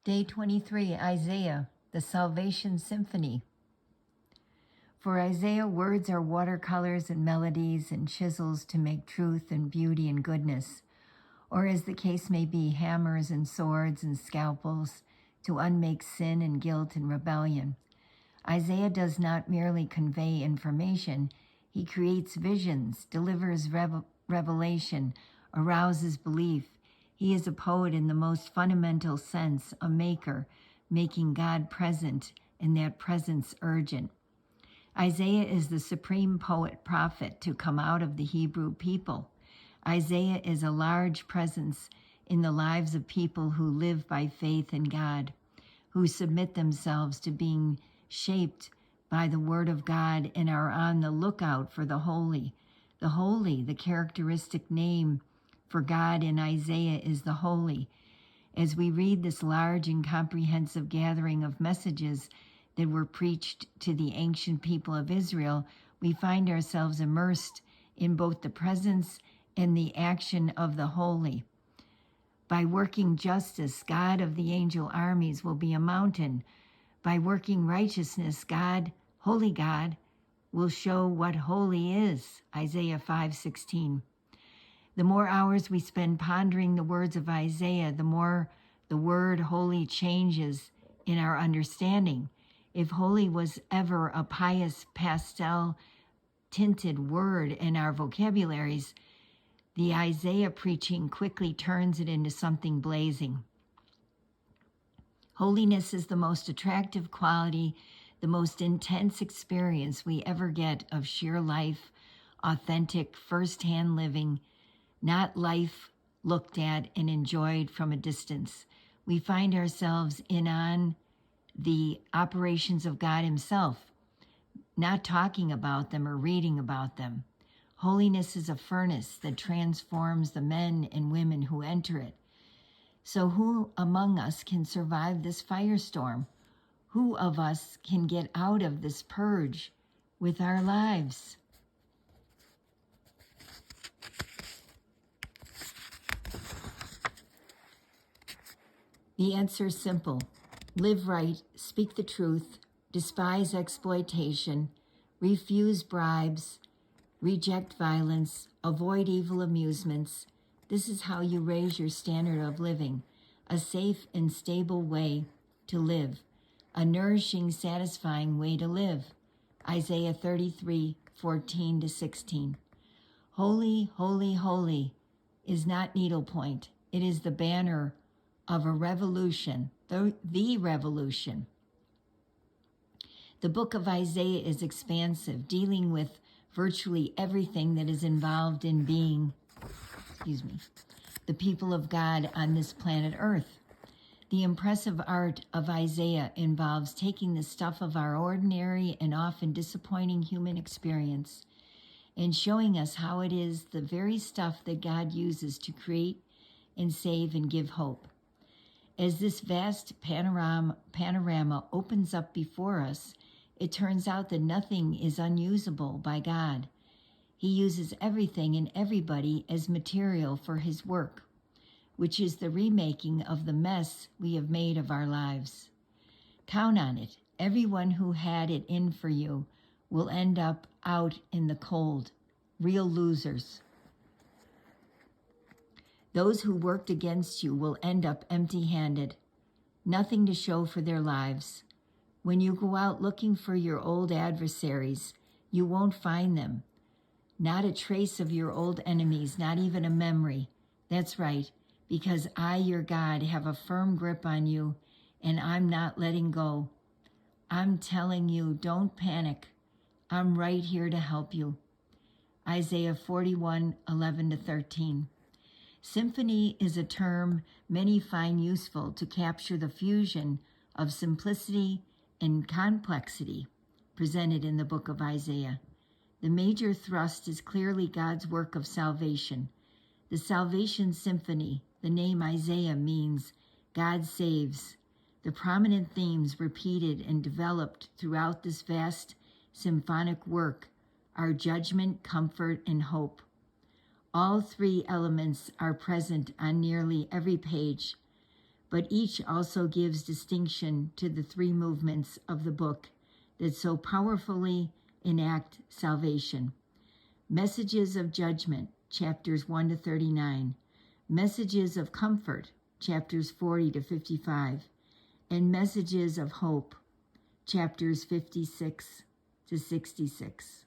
Day 23, Isaiah, the Salvation Symphony. For Isaiah, words are watercolors and melodies and chisels to make truth and beauty and goodness, or as the case may be, hammers and swords and scalpels to unmake sin and guilt and rebellion. Isaiah does not merely convey information, he creates visions, delivers revelation, arouses belief. He is a poet in the most fundamental sense, a maker, making God present and that presence urgent. Isaiah is the supreme poet-prophet to come out of the Hebrew people. Isaiah is a large presence in the lives of people who live by faith in God, who submit themselves to being shaped by the Word of God and are on the lookout for the holy. The holy, the characteristic name for God in Isaiah, is the holy. As we read this large and comprehensive gathering of messages that were preached to the ancient people of Israel, we find ourselves immersed in both the presence and the action of the holy. By working justice, God of the angel armies will be a mountain. By working righteousness, God, holy God, will show what holy is. Isaiah 5:16. The more hours we spend pondering the words of Isaiah, the more the word holy changes in our understanding. If holy was ever a pious pastel-tinted word in our vocabularies, the Isaiah preaching quickly turns it into something blazing. Holiness is the most attractive quality, the most intense experience we ever get of sheer life, authentic, first-hand living, not life looked at and enjoyed from a distance. We find ourselves in on the operations of God himself, not talking about them or reading about them. Holiness is a furnace that transforms the men and women who enter it. So who among us can survive this firestorm? Who of us can get out of this purge with our lives? The answer is simple. Live right, speak the truth, despise exploitation, refuse bribes, reject violence, avoid evil amusements. This is how you raise your standard of living, a safe and stable way to live, a nourishing, satisfying way to live. Isaiah 33:14-16. Holy, holy, holy is not needlepoint. It is the banner of a revolution, the revolution. The book of Isaiah is expansive, dealing with virtually everything that is involved in being, the people of God on this planet Earth. The impressive art of Isaiah involves taking the stuff of our ordinary and often disappointing human experience and showing us how it is the very stuff that God uses to create and save and give hope. As this vast panorama opens up before us, it turns out that nothing is unusable by God. He uses everything and everybody as material for his work, which is the remaking of the mess we have made of our lives. Count on it. Everyone who had it in for you will end up out in the cold, real losers. Those who worked against you will end up empty-handed, nothing to show for their lives. When you go out looking for your old adversaries, you won't find them. Not a trace of your old enemies, not even a memory. That's right, because I, your God, have a firm grip on you, and I'm not letting go. I'm telling you, don't panic. I'm right here to help you. Isaiah 41:11-13. Symphony is a term many find useful to capture the fusion of simplicity and complexity presented in the book of Isaiah. The major thrust is clearly God's work of salvation. The Salvation Symphony, the name Isaiah means God saves. The prominent themes repeated and developed throughout this vast symphonic work are judgment, comfort, and hope. All three elements are present on nearly every page, but each also gives distinction to the three movements of the book that so powerfully enact salvation. Messages of judgment, chapters 1 to 39. Messages of comfort, chapters 40 to 55. And messages of hope, chapters 56 to 66.